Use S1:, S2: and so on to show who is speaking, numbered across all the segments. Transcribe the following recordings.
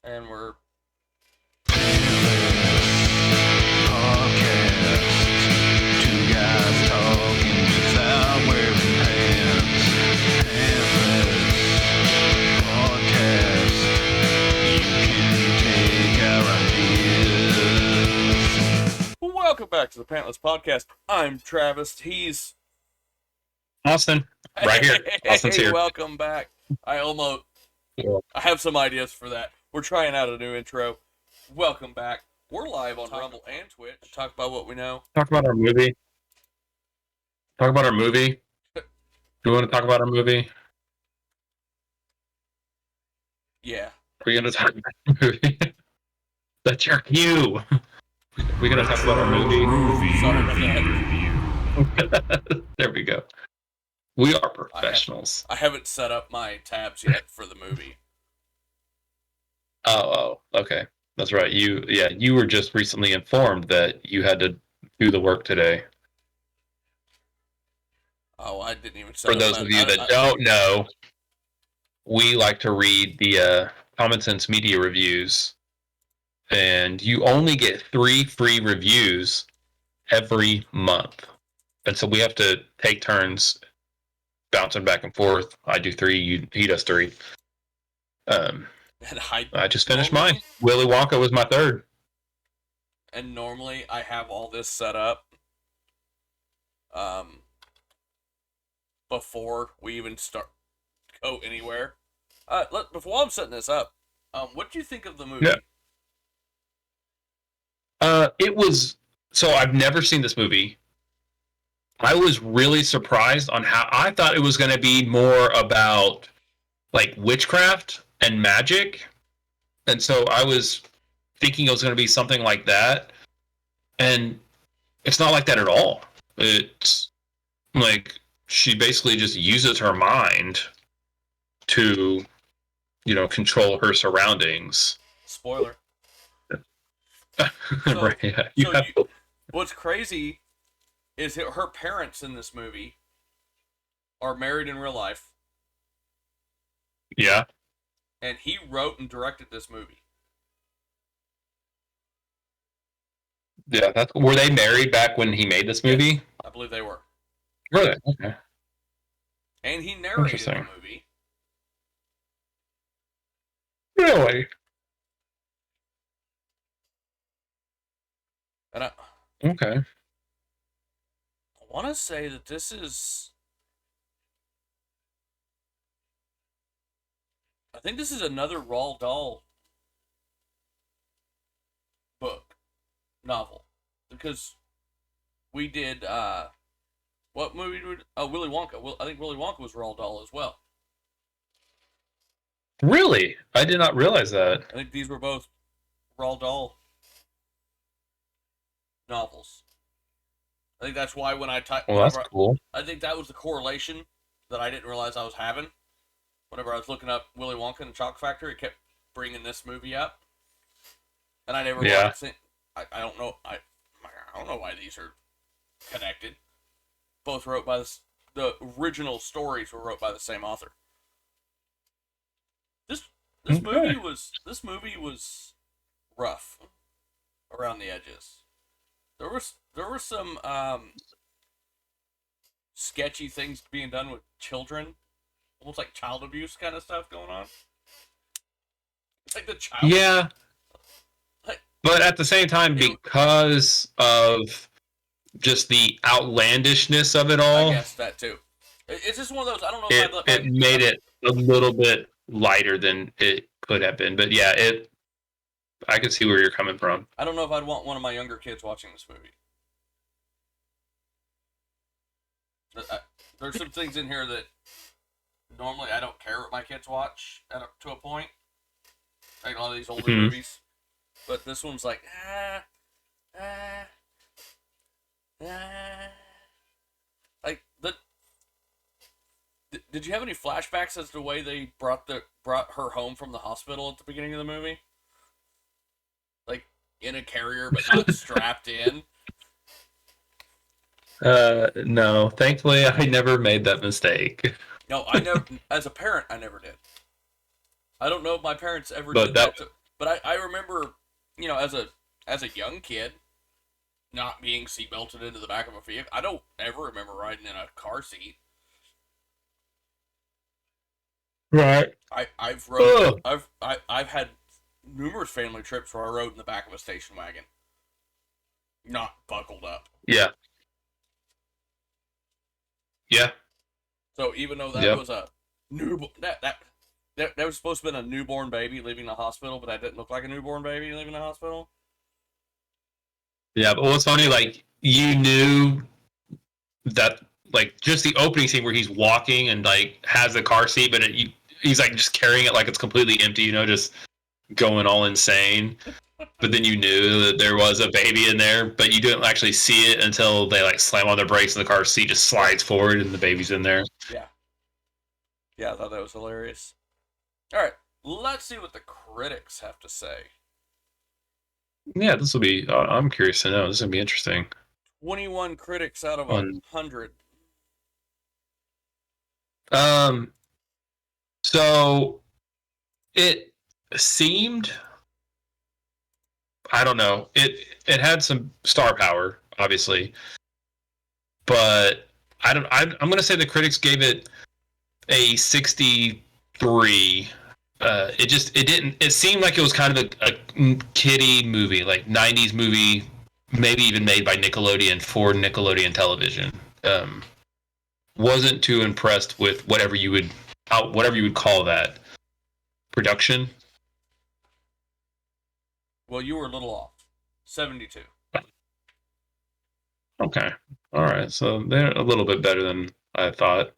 S1: And we're welcome back to the Pantless Podcast. I'm Travis. He's
S2: Austin, right here. Austin's here.
S1: Welcome back. I have some ideas for that. We're trying out a new intro. Welcome back. We're live on Rumble and Twitch. Talk about what we know.
S2: Talk about our movie. Do you want to talk about our movie?
S1: Yeah.
S2: We're going to talk about the movie. That's your cue. We're going to talk about our movie. There we go. We are professionals.
S1: I haven't set up my tabs yet for the movie.
S2: Oh, okay. That's right. You were just recently informed that you had to do the work today.
S1: Oh, I didn't even set
S2: For those of you that don't know, we like to read the Common Sense Media reviews, and you only get 3 free reviews every month. And so we have to take turns bouncing back and forth. I do 3, he does 3. I just finished mine. Willy Wonka was my 3rd.
S1: And normally I have all this set up before we even go anywhere. Before I'm setting this up, what do you think of the movie?
S2: It was... So I've never seen this movie. I was really surprised on how... I thought it was going to be more about like witchcraft and magic. And so I was thinking it was going to be something like that. And it's not like that at all. It's like she basically just uses her mind to, control her surroundings.
S1: Spoiler.
S2: Right, yeah.
S1: What's crazy is that her parents in this movie are married in real life.
S2: Yeah.
S1: And he wrote and directed this movie.
S2: Yeah, were they married back when he made this movie?
S1: Yes, I believe they were.
S2: Really? Okay.
S1: And he narrated the movie.
S2: Really?
S1: And
S2: okay.
S1: I want to say that this is... I think this is another Roald Dahl book, novel. Because we did, what movie did we do? Oh, Willy Wonka. I think Willy Wonka was Roald Dahl as well.
S2: Really? I did not realize that.
S1: I think these were both Roald Dahl novels. I think that's why when I typed...
S2: Well, that's cool.
S1: I think that was the correlation that I didn't realize I was having. Whenever I was looking up Willy Wonka and the Chocolate Factory, it kept bringing this movie up. And I never...
S2: Yeah.
S1: I don't know... I don't know why these are connected. Both wrote by the original stories were wrote by the same author. This movie was rough around the edges. There were some sketchy things being done with children, almost like child abuse kind of stuff going on. It's like the child.
S2: Yeah. But at the same time, because of just the outlandishness of it all,
S1: I guess that too. It's just one of those. I don't know.
S2: It made it a little bit lighter than it could have been. But yeah, I could see where you're coming from.
S1: I don't know if I'd want one of my younger kids watching this movie. There's some things in here that normally I don't care what my kids watch to a point. Like a lot of these older movies. But this one's like, like did you have any flashbacks as to the way they brought her home from the hospital at the beginning of the movie? Like in a carrier but not strapped in?
S2: No, thankfully I never made that mistake.
S1: No, I never. As a parent, I never did. I don't know if my parents ever did that. But I remember, as a young kid, not being seatbelted into the back of a vehicle. I don't ever remember riding in a car seat.
S2: Right.
S1: I've rode
S2: Oh.
S1: I've had numerous family trips where I rode in the back of a station wagon, not buckled up.
S2: Yeah. Yeah.
S1: So even though that
S2: Yep.
S1: was a new that was supposed to have been a newborn baby leaving the hospital, but that didn't look like a newborn baby leaving the hospital.
S2: Yeah. But what's funny, like you knew that, like just the opening scene where he's walking and like has the car seat, but he's like just carrying it like it's completely empty, just going all insane. But then you knew that there was a baby in there, but you didn't actually see it until they like slam on their brakes and the car seat just slides forward and the baby's in there.
S1: Yeah, yeah, I thought that was hilarious. All right, let's see what the critics have to say.
S2: Yeah, this will be. I'm curious to know. This is gonna be interesting.
S1: 21 critics out of
S2: On
S1: 100.
S2: um, so it seemed. I don't know. It had some star power, obviously, but I don't. I'm gonna say the critics gave it a 63. It didn't. It seemed like it was kind of a kiddie movie, like 90s movie, maybe even made by Nickelodeon for Nickelodeon television. Wasn't too impressed with whatever you would call that production.
S1: Well, you were a little off. 72.
S2: Okay, all right, so they're a little bit better than I thought.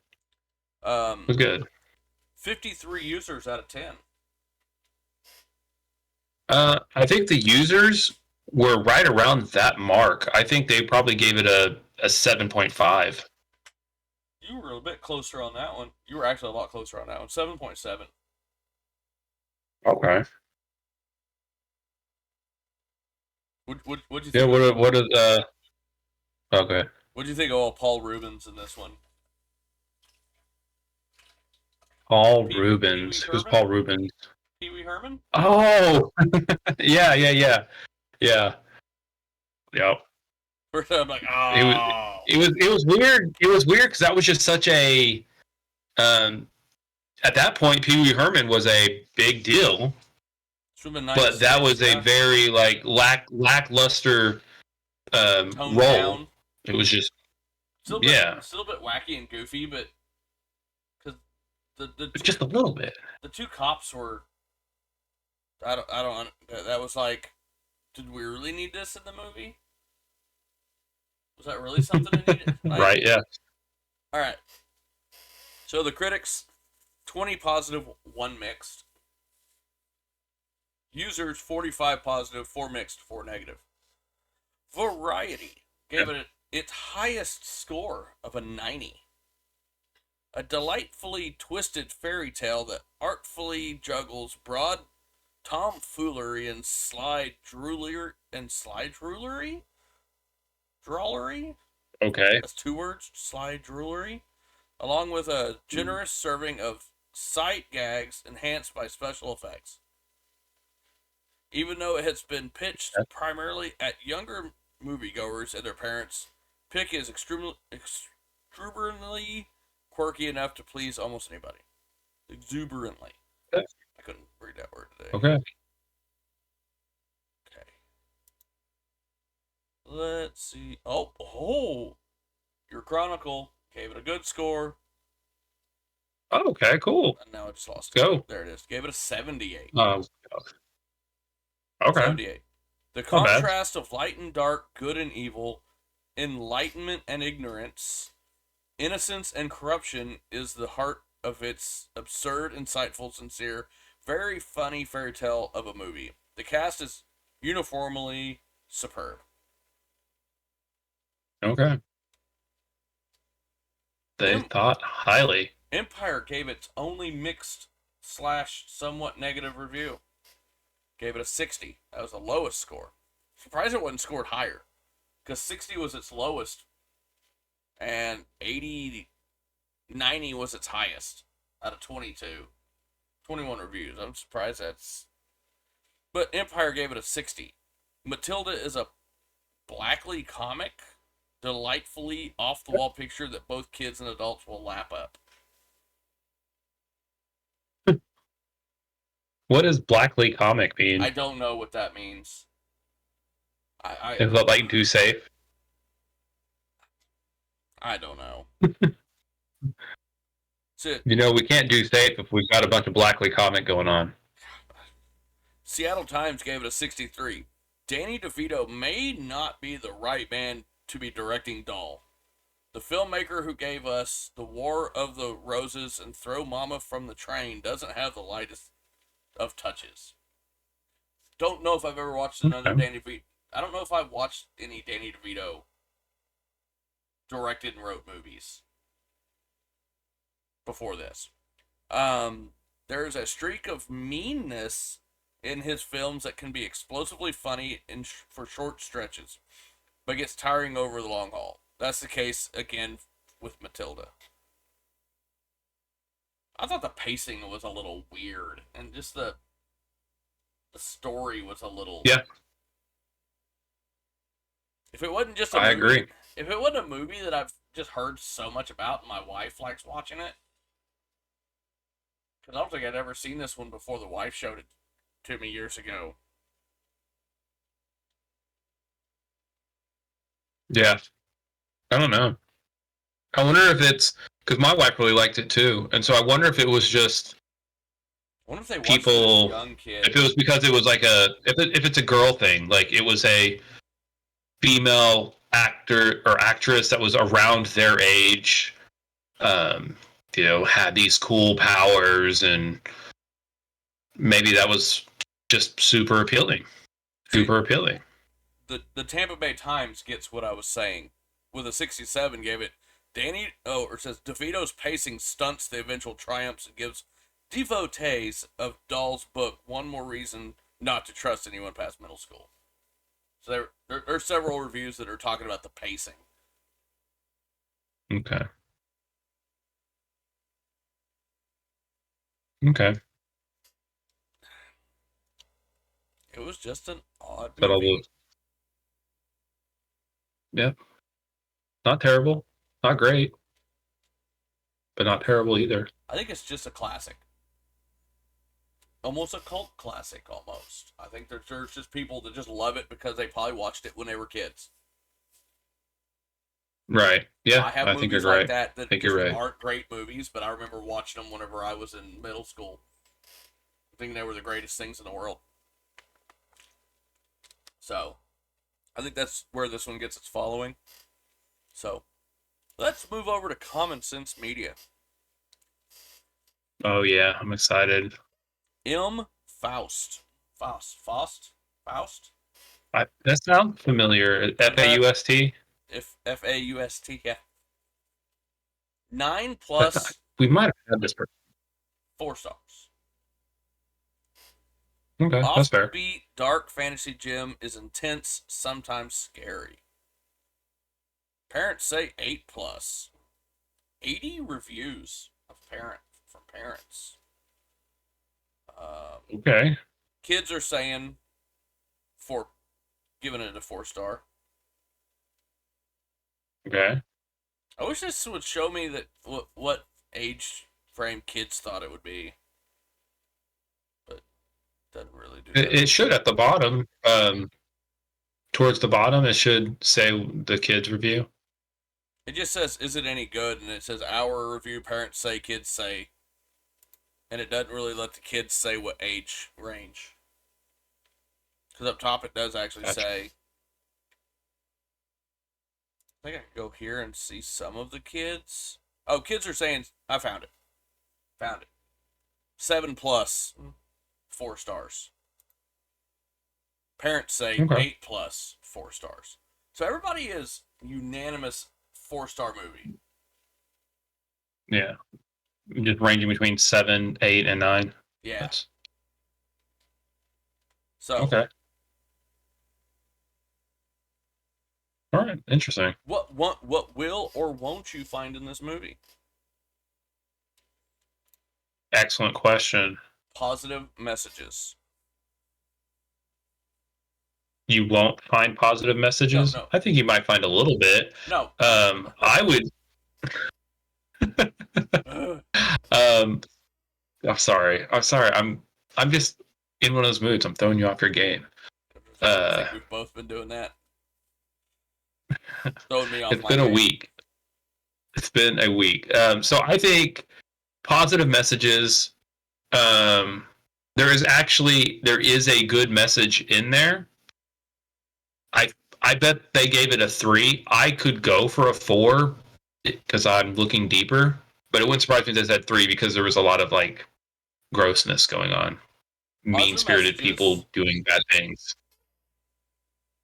S2: It was good.
S1: 53 users out of 10.
S2: I think the users were right around that mark. I think they probably gave it a 7.5.
S1: You were a bit closer on that one. You were actually a lot closer on that one. 7.7.
S2: Okay.
S1: What'd you
S2: Yeah.
S1: think?
S2: What is Okay.
S1: What'd you think of all Paul Rubens in this one?
S2: Paul
S1: Pee Wee
S2: Rubens. Who's
S1: Herman?
S2: Paul Rubens?
S1: Pee Wee Herman?
S2: Oh, yeah, yeah, yeah, yeah. Yep.
S1: I'm like,
S2: It was
S1: oh.
S2: it was weird. It was weird because that was just such a um at that point Pee Wee Herman was a big deal,
S1: Should have been
S2: but that
S1: 96,
S2: was a
S1: yeah.
S2: very like lackluster
S1: Toned
S2: role.
S1: down.
S2: It was just
S1: Still
S2: yeah,
S1: a bit wacky and goofy, but because the two
S2: just a little bit.
S1: the two cops were, I don't that was like, did we really need this in the movie? Was that really something that needed? Like,
S2: Right? Yeah.
S1: all right. So the critics, 20 positive, 1 mixed. Users, 45 positive, 4 mixed, 4 negative. Variety gave it its highest score of a 90. A delightfully twisted fairy tale that artfully juggles broad tomfoolery and slide droolery? Drollery?
S2: Okay.
S1: That's 2 words, slide droolery. Along with a generous serving of sight gags enhanced by special effects. Even though it has been pitched primarily at younger moviegoers and their parents, Pick is exuberantly quirky enough to please almost anybody. Exuberantly. I couldn't read that word today.
S2: Okay.
S1: Okay. Let's see. Oh! Your Chronicle gave it a good score.
S2: Oh, okay. Cool.
S1: And now I just lost it.
S2: Go.
S1: There it is. Gave it a 78.
S2: Okay.
S1: 78. The
S2: Not bad.
S1: contrast of light and dark, good and evil, enlightenment and ignorance, innocence and corruption is the heart of its absurd, insightful, sincere, very funny fairy tale of a movie. The cast is uniformly superb.
S2: Okay. They thought highly.
S1: Empire gave its only mixed / somewhat negative review. Gave it a 60. That was the lowest score. Surprised it wasn't scored higher. Because 60 was its lowest. And 90 was its highest out of 22. 21 reviews. I'm surprised that's but Empire gave it a 60. Matilda is a blackly comic, delightfully off the wall picture that both kids and adults will lap up.
S2: What does Blackly comic
S1: I
S2: mean?
S1: don't know what that means. I
S2: Is it like do safe?
S1: I don't know. So,
S2: You know, we can't do safe if we've got a bunch of Blackly comic going on.
S1: Seattle Times gave it a 63. Danny DeVito may not be the right man to be directing Doll. The filmmaker who gave us The War of the Roses and Throw Mama from the Train doesn't have the lightest of touches. Don't know if I've ever watched another
S2: Okay.
S1: Danny DeVito. I don't know if I've watched any Danny DeVito directed and wrote movies before this. There's a streak of meanness in his films that can be explosively funny for short stretches, but gets tiring over the long haul. That's the case again with Matilda. I thought the pacing was a little weird, and just the story was a little.
S2: Yeah,
S1: If it wasn't just a
S2: I
S1: movie,
S2: agree.
S1: if it wasn't a movie that I've just heard so much about, and my wife likes watching it, because I don't think I'd ever seen this one before the wife showed it to me years ago.
S2: Yeah, I don't know. I wonder if it's because my wife really liked it too, and so I wonder if it was just
S1: I wonder if they watched it as
S2: people.
S1: young
S2: If it was
S1: kids.
S2: because it was like if it's a girl thing, like it was a female actor or actress that was around their age, um, had these cool powers, and maybe that was just super appealing.
S1: See,
S2: Super appealing.
S1: the Tampa Bay Times gets what I was saying. With a 67, gave it or says DeVito's pacing stunts the eventual triumphs and gives devotees of Dahl's book one more reason not to trust anyone past middle school. So there are several reviews that are talking about the pacing.
S2: Okay. Okay.
S1: It was just an odd
S2: But
S1: movie.
S2: yeah, not terrible, not great, but not terrible either.
S1: I think it's just a classic. Almost a cult classic, almost. I think there's just people that just love it because they probably watched it when they were kids.
S2: Right. Yeah,
S1: I have
S2: I think
S1: movies
S2: you're
S1: like
S2: right. I
S1: that that
S2: think you're
S1: just
S2: right.
S1: aren't great movies, but I remember watching them whenever I was in middle school. Thinking they were the greatest things in the world. So, I think that's where this one gets its following. So, let's move over to Common Sense Media.
S2: Oh yeah, I'm excited.
S1: M. Faust. Faust?
S2: That sounds familiar.
S1: Isn't that
S2: FAUST.
S1: Faust? Yeah. 9 plus
S2: We might have had this.
S1: 4 stars.
S2: Okay, that's fair.
S1: Offbeat dark fantasy gem is intense, sometimes scary. Parents say 8 plus. 80 reviews from parents.
S2: Okay.
S1: Kids are saying for giving it a 4 star.
S2: Okay.
S1: I wish this would show me that what age frame kids thought it would be, but it doesn't really do that.
S2: It should at the bottom. Towards the bottom, it should say the kids review.
S1: It just says, "Is it any good?" and it says, "Our review, parents say, kids say," and it doesn't really let the kids say what age range. Because up top it does actually
S2: Gotcha.
S1: say. I think I can go here and see some of the kids. Oh, kids are saying, I found it. Found it. 7 plus, 4 stars. Parents say
S2: Okay.
S1: 8 plus, 4 stars. So everybody is unanimous 4-star movie.
S2: Yeah. Just ranging between 7, 8, and 9.
S1: Yeah.
S2: That's
S1: So
S2: okay. All right. Interesting.
S1: what will or won't you find in this movie?
S2: Excellent question.
S1: Positive messages.
S2: you won't find positive
S1: No,
S2: messages.
S1: no,
S2: I think you might find a little bit.
S1: no.
S2: I would.
S1: Ugh.
S2: Um, I'm sorry. I'm sorry. I'm just in one of those moods. I'm throwing you off your game.
S1: I
S2: Uh,
S1: think we've both been doing that. Throwing me off
S2: it's
S1: my
S2: been a
S1: game.
S2: week. It's been a week. So I think positive messages. Um, there is a good message in there. I I bet they gave it a 3. I could go for a 4 because I'm looking deeper, but it wouldn't surprise me if they said 3 because there was a lot of like grossness going on, mean
S1: Positive
S2: spirited
S1: messages.
S2: people doing bad things.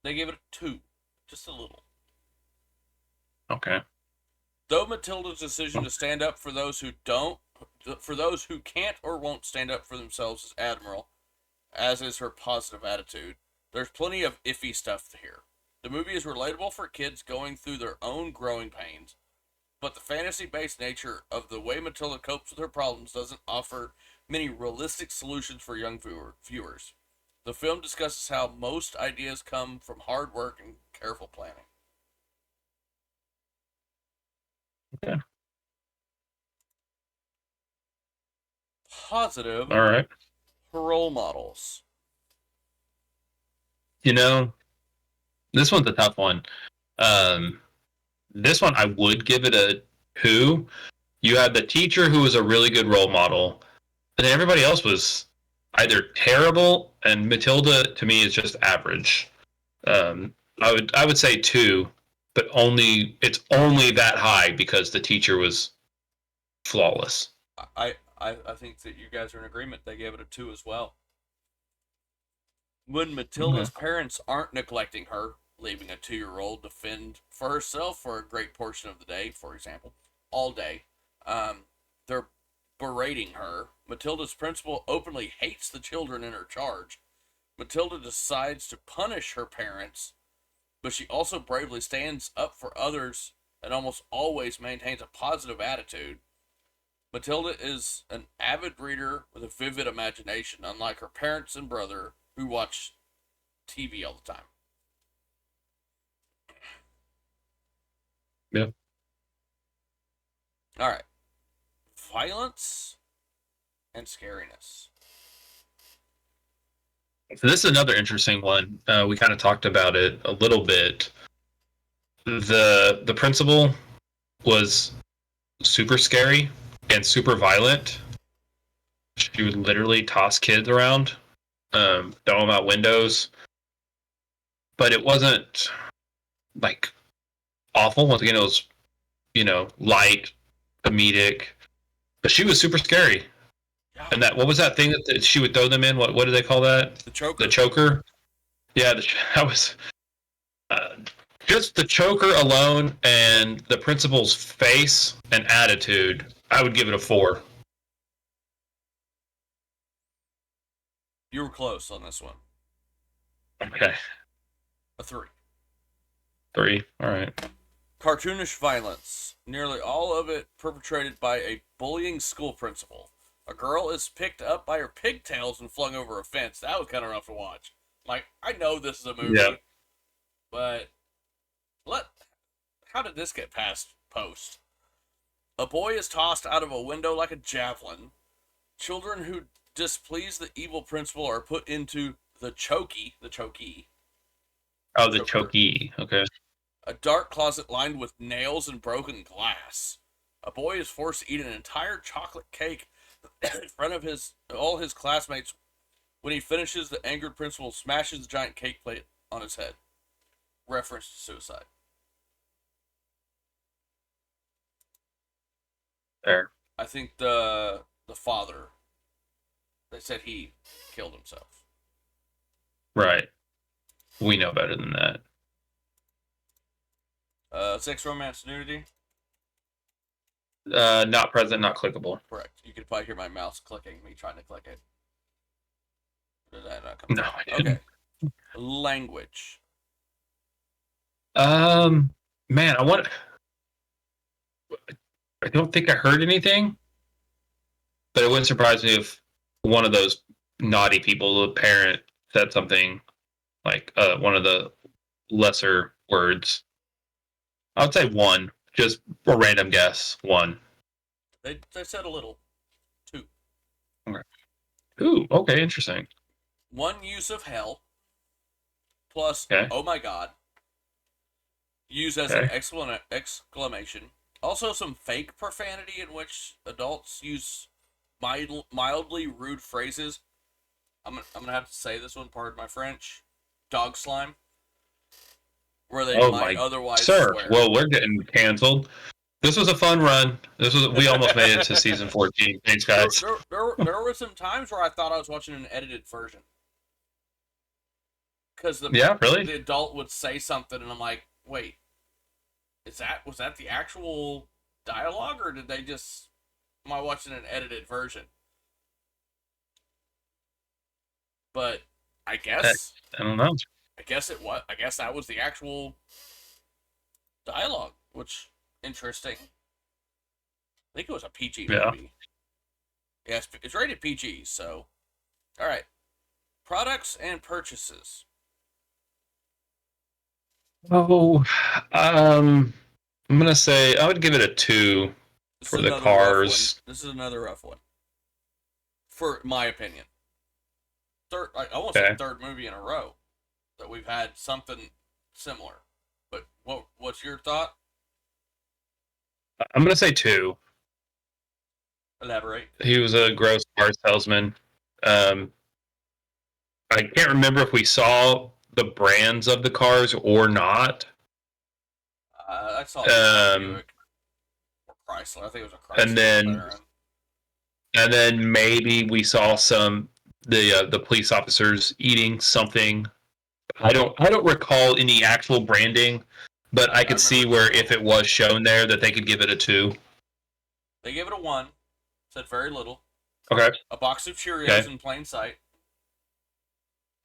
S1: They gave it a 2, just a little.
S2: Okay.
S1: Though Matilda's decision to stand up for those who don't, for those who can't or won't stand up for themselves is admirable, as is her positive attitude. There's plenty of iffy stuff here. The movie is relatable for kids going through their own growing pains, but the fantasy based nature of the way Matilda copes with her problems doesn't offer many realistic solutions for young viewers. The film discusses how most ideas come from hard work and careful planning.
S2: Yeah.
S1: Positive
S2: All right.
S1: role models.
S2: You know, this one's a tough one. Um, this one I would give it a 2. You had the teacher who was a really good role model, and everybody else was either terrible, and Matilda to me is just average. I would say 2, but it's only that high because the teacher was flawless.
S1: I think that you guys are in agreement. They gave it a 2 as well. When
S2: Okay.
S1: Matilda's parents aren't neglecting her, leaving a 2-year-old to fend for herself for a great portion of the day, for example, all day, they're berating her. Matilda's principal openly hates the children in her charge. Matilda decides to punish her parents, but she also bravely stands up for others and almost always maintains a positive attitude. Matilda is an avid reader with a vivid imagination, unlike her parents and brother, who watch TV all the time.
S2: Yeah.
S1: All right. Violence and scariness.
S2: So this is another interesting one. We kind of talked about it a little bit. The principal was super scary and super violent. She would literally toss kids around, throw them out windows. But it wasn't like awful. Once again, it was light, comedic. But she was super scary.
S1: Yeah.
S2: And that what was that thing that she would throw them in? What do they call that?
S1: The choker.
S2: The choker. Yeah, that was uh, just the choker alone and the principal's face and attitude. I would give it a 4.
S1: You were close on this one.
S2: Okay,
S1: A 3.
S2: 3. All right.
S1: Cartoonish violence. Nearly all of it perpetrated by a bullying school principal. A girl is picked up by her pigtails and flung over a fence. That was kind of rough to watch. Like, I know this is a
S2: Yeah.
S1: movie, but let how did this get past post? A boy is tossed out of a window like a javelin. Children who displease the evil principal are put into the Chokey,
S2: Oh, the
S1: choker,
S2: Chokey. Okay.
S1: a dark closet lined with nails and broken glass. A boy is forced to eat an entire chocolate cake in front of all his classmates. When he finishes, the angered principal smashes the giant cake plate on his head. Reference to suicide.
S2: There.
S1: I think the father, they said he killed himself.
S2: Right. We know better than that.
S1: Sex, romance, nudity.
S2: Not present, not clickable.
S1: Correct. You could probably hear my mouse clicking, me trying to click it. Did that not come
S2: No,
S1: through?
S2: I
S1: Okay.
S2: didn't.
S1: Language.
S2: Um, man, I don't think I heard anything, but it wouldn't surprise me if one of those naughty people, the parent, said something like one of the lesser words. I would say one, just a random guess. One.
S1: They said a little. Two.
S2: Okay. Ooh, okay, interesting.
S1: One use of hell plus
S2: Okay,
S1: oh my god used as an
S2: okay.
S1: exclamation. Also, some fake profanity in which adults use mildly rude phrases. I'm gonna have to say this one. Pardon my French. Dog slime, where they
S2: Oh
S1: might
S2: my,
S1: otherwise
S2: sir.
S1: swear.
S2: Well, we're getting canceled. This was a fun run. We almost made it to season 14. Thanks, guys.
S1: There were some times where I thought I was watching an edited version because
S2: Yeah, really?
S1: the adult would say something and I'm like, wait, was that the actual dialogue or did they just am I watching an edited version? But I
S2: I,
S1: guess
S2: I don't know.
S1: I guess that was the actual dialogue, which interesting. I think it was a PG
S2: Yeah.
S1: movie. Yes, it's rated PG. So, all right, products and purchases.
S2: Oh, I'm gonna say I would give it a 2
S1: This
S2: for
S1: is
S2: the
S1: another rough one.
S2: cars.
S1: This is another rough one, for my opinion. I won't say
S2: Okay,
S1: third movie in a row that we've had something similar. But what's your thought?
S2: I'm gonna say 2.
S1: Elaborate.
S2: He was a gross car salesman. Um, I can't remember if we saw the brands of the cars or not.
S1: I saw at least one
S2: Um,
S1: Buick or Chrysler. I think it was a
S2: and
S1: Chrysler
S2: then
S1: McLaren.
S2: maybe we saw some the police officers eating something. I don't recall any actual branding, but I
S1: I
S2: could see
S1: remember
S2: where
S1: some
S2: if
S1: of
S2: it
S1: them.
S2: was shown there that they could give it a 2.
S1: They gave it a one. Said very little.
S2: Okay.
S1: A box of Cheerios
S2: Okay.
S1: in plain sight.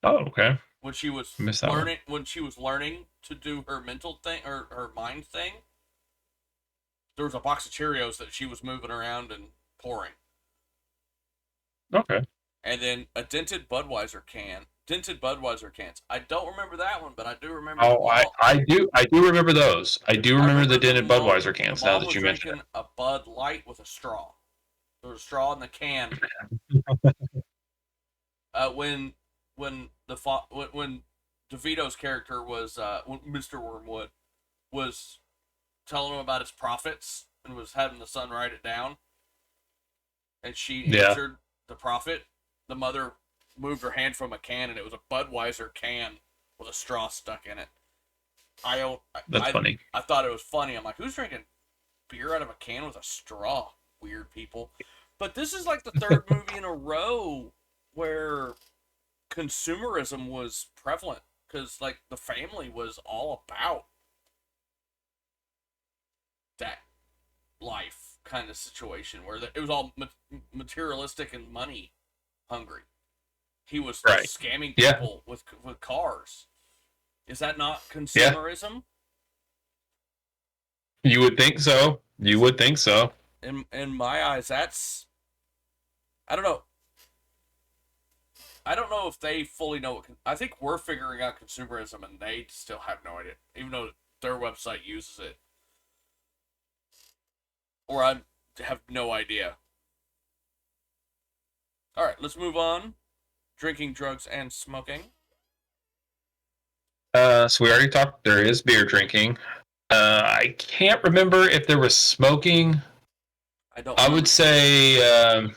S2: Oh, okay.
S1: When she was
S2: I missed that one.
S1: learning to do her mental thing or her mind thing, there was a box of Cheerios that she was moving around and pouring.
S2: Okay.
S1: And then a dented Budweiser cans. I don't remember that one, but I do remember the
S2: Oh,
S1: mom.
S2: I do remember those. I do
S1: I
S2: remember
S1: remember
S2: the dented Budweiser cans. Now
S1: mom
S2: that
S1: was
S2: you mention
S1: drinking a Bud Light with a straw. There was a straw in the can. When when DeVito's character was when Mr. Wormwood was telling him about his profits and was having the son write it down, and she
S2: it. Yeah,
S1: answered the profit. The mother moved her hand from a can, and it was a Budweiser can with a straw stuck in it. I don't.
S2: that's funny.
S1: I thought it was funny. I'm like, who's drinking beer out of a can with a straw? Weird people. But this is like the third movie in a row where consumerism was prevalent because like the family was all about that life kind of situation where it was all materialistic and money hungry. He was
S2: Right.
S1: just scamming
S2: Yeah.
S1: people with cars. Is that not
S2: Yeah.
S1: consumerism?
S2: You would think so. You would think so.
S1: In my eyes, that's I don't know. I don't know if they fully know what. I think we're figuring out consumerism, and they still have no idea, even though their website uses it, or I have no idea. All right, let's move on. Drinking, drugs, and smoking.
S2: So we already talked. There is beer drinking. I can't remember if there was smoking.
S1: I don't
S2: I would
S1: remember smoking.
S2: say.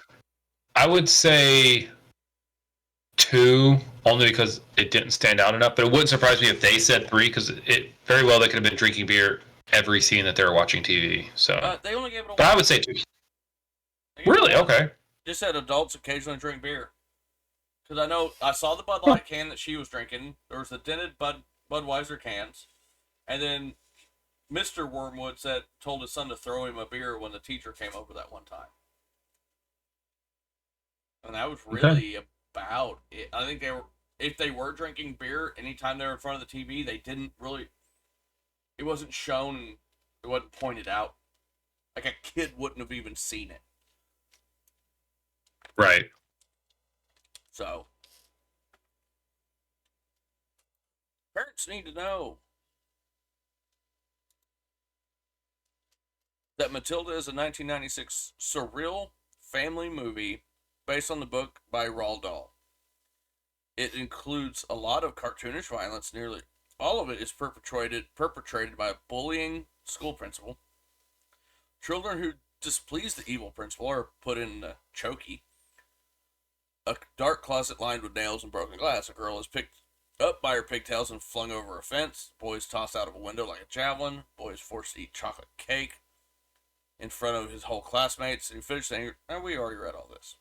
S2: I would say 2, only because it didn't stand out enough. But it wouldn't surprise me if they said 3, because it very well they could have been drinking beer every scene that they were watching TV. So,
S1: They only gave it a
S2: but I
S1: one.
S2: would say 2.
S1: They gave it a
S2: Really?
S1: one.
S2: Okay.
S1: Just said adults occasionally drink beer. Because I know I saw the Bud Light can that she was drinking. There was the dented Budweiser cans, and then Mr. Wormwood told his son to throw him a beer when the teacher came over that one time. And that was
S2: Okay.
S1: really about it. I think if they were drinking beer anytime they were in front of the TV, they didn't really, it wasn't shown, it wasn't pointed out. Like a kid wouldn't have even seen it.
S2: Right.
S1: So, parents need to know that Matilda is a 1996 surreal family movie based on the book by Roald Dahl. It includes a lot of cartoonish violence. Nearly all of it is perpetrated by a bullying school principal. Children who displease the evil principal are put in Chokey, a dark closet lined with nails and broken glass. A girl is picked up by her pigtails and flung over a fence. Boys tossed out of a window like a javelin. Boys forced to eat chocolate cake in front of his whole classmates. And he finished saying, oh, we already read all this.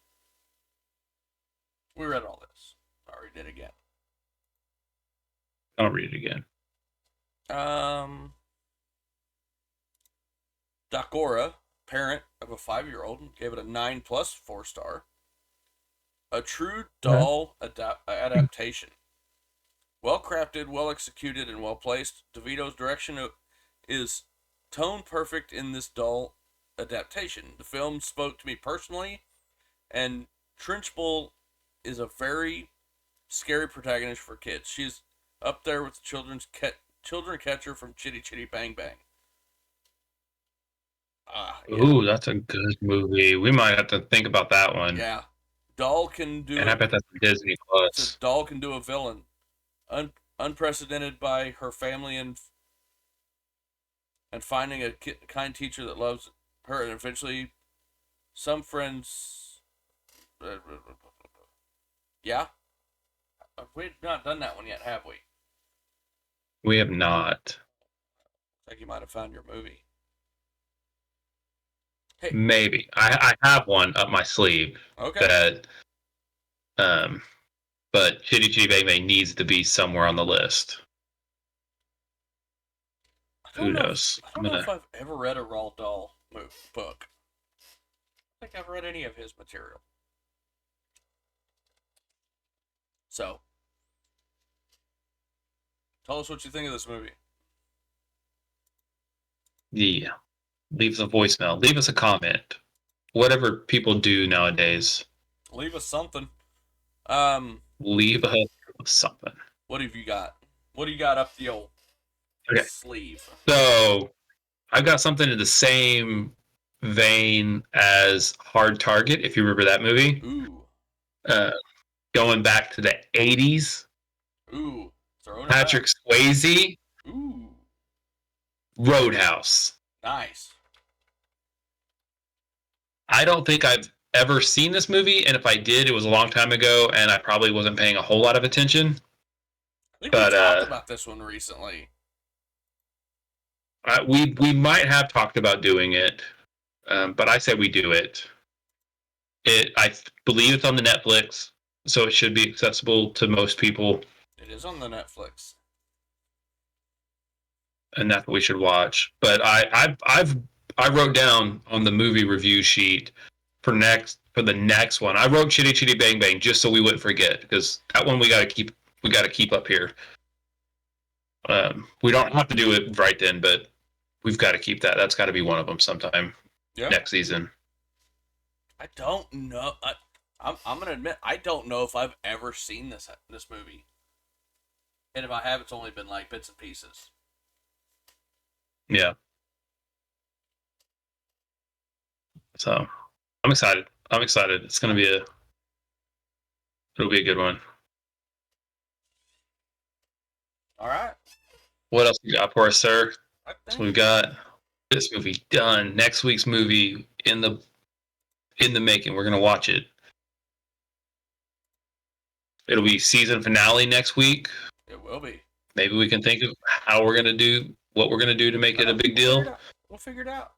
S1: We read all this. I already did again.
S2: I'll read it again.
S1: Dakora, parent of a 5-year-old, gave it a 9 plus 4-star. A true doll adaptation. Well crafted, well executed, and well placed. DeVito's direction is tone perfect in this doll adaptation. The film spoke to me personally, and Trunchbull is a very scary protagonist for kids. She's up there with the children catcher from Chitty Chitty Bang Bang. Yeah.
S2: Ooh, that's a good movie. We might have to think about that one.
S1: Yeah. Doll can do
S2: and I bet that's Disney Plus.
S1: Doll can do a villain. Unprecedented by her family and finding a kind teacher that loves her, and eventually some friends. Yeah? We've not done that one yet, have we?
S2: We have not.
S1: I think you might have found your movie. Hey.
S2: Maybe. I have one up my sleeve.
S1: Okay.
S2: That, but Chitty Chitty Bang Bang needs to be somewhere on the list. Who knows?
S1: I don't know if I've ever read a Roald Dahl book. I don't think I've read any of his material. So, tell us what you think of this movie.
S2: Yeah. Leave us a voicemail. Leave us a comment. Whatever people do nowadays.
S1: Leave us something.
S2: Leave us something.
S1: What have you got? What do you got up the old sleeve?
S2: So, I've got something in the same vein as Hard Target, if you remember that movie.
S1: Ooh.
S2: Going back to the 80s.
S1: Ooh.
S2: Patrick Swayze.
S1: Ooh.
S2: Roadhouse.
S1: Nice.
S2: I don't think I've ever seen this movie, and if I did, it was a long time ago, and I probably wasn't paying a whole lot of attention.
S1: I think we talked about this one recently.
S2: We might have talked about doing it, but I say we do it. I believe it's on the Netflix, so it should be accessible to most people.
S1: It is on the Netflix,
S2: and that's what we should watch. But I wrote down on the movie review sheet for the next one. I wrote Chitty Chitty Bang Bang just so we wouldn't forget, because that one we got to keep up here. We don't have to do it right then, but we've got to keep that. That's got to be one of them sometime next season.
S1: I don't know. I'm gonna admit I don't know if I've ever seen this movie, and if I have, it's only been like bits and pieces.
S2: Yeah. So, I'm excited. It's gonna be it'll be a good one.
S1: All right.
S2: What else you got for us, sir? So we've got this movie done. Next week's movie in the making. We're gonna watch it. It'll be season finale next week.
S1: It will be.
S2: Maybe we can think of what we're gonna do to make it a big deal.
S1: We'll figure it out.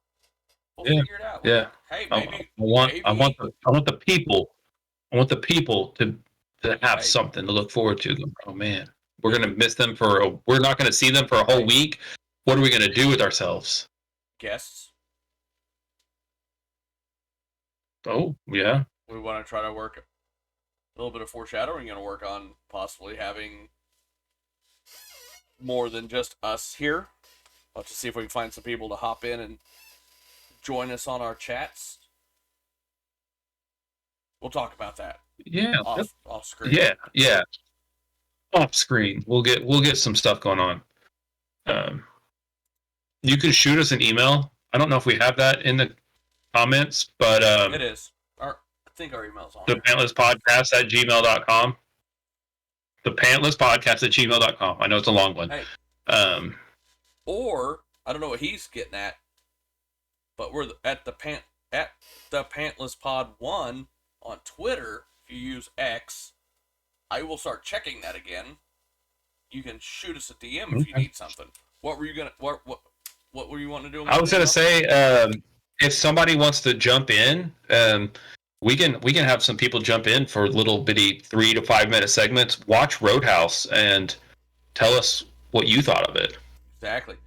S2: Yeah.
S1: Hey, maybe
S2: I want the people to have something to look forward to. Oh man, we're gonna miss them we're not gonna see them for a whole week. What are we gonna do with ourselves?
S1: Guests.
S2: Oh yeah.
S1: We want to try to work a little bit of foreshadowing. Going to work on possibly having more than just us here. We'll have to see if we can find some people to hop in and join us on our chats. We'll talk about that.
S2: Yeah.
S1: Off screen.
S2: Yeah. off screen. We'll get some stuff going on. You can shoot us an email. I don't know if we have that in the comments, but
S1: It is. I think our email's on
S2: the
S1: there.
S2: pantlesspodcast@gmail.com. The pantlesspodcast@gmail.com. I know it's a long one.
S1: Hey.
S2: Or
S1: I don't know what he's getting at, but we're at the Pantless Pod 1 on Twitter. If you use X, I will start checking that again. You can shoot us a DM if you need something. What were you gonna what were you wanting to do?
S2: I was gonna say, if somebody wants to jump in, we can have some people jump in for little bitty 3 to 5 minute segments. Watch Roadhouse and tell us what you thought of it.
S1: Exactly.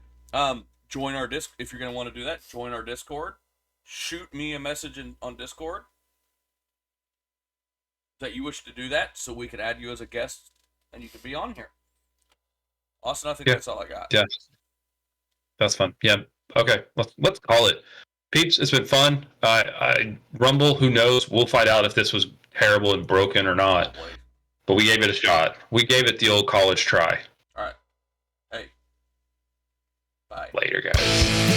S1: Join our disc if you're gonna want to do that. Join our Discord. Shoot me a message on Discord that you wish to do that, so we could add you as a guest and you could be on here. Austin, I think that's all I got.
S2: Yeah, that's fun. Yeah. Okay, let's call it. Peeps, it's been fun. I Rumble, who knows? We'll find out if this was terrible and broken or not.
S1: Probably.
S2: But we gave it a shot. We gave it the old college try.
S1: All right. Hey. Bye.
S2: Later, guys.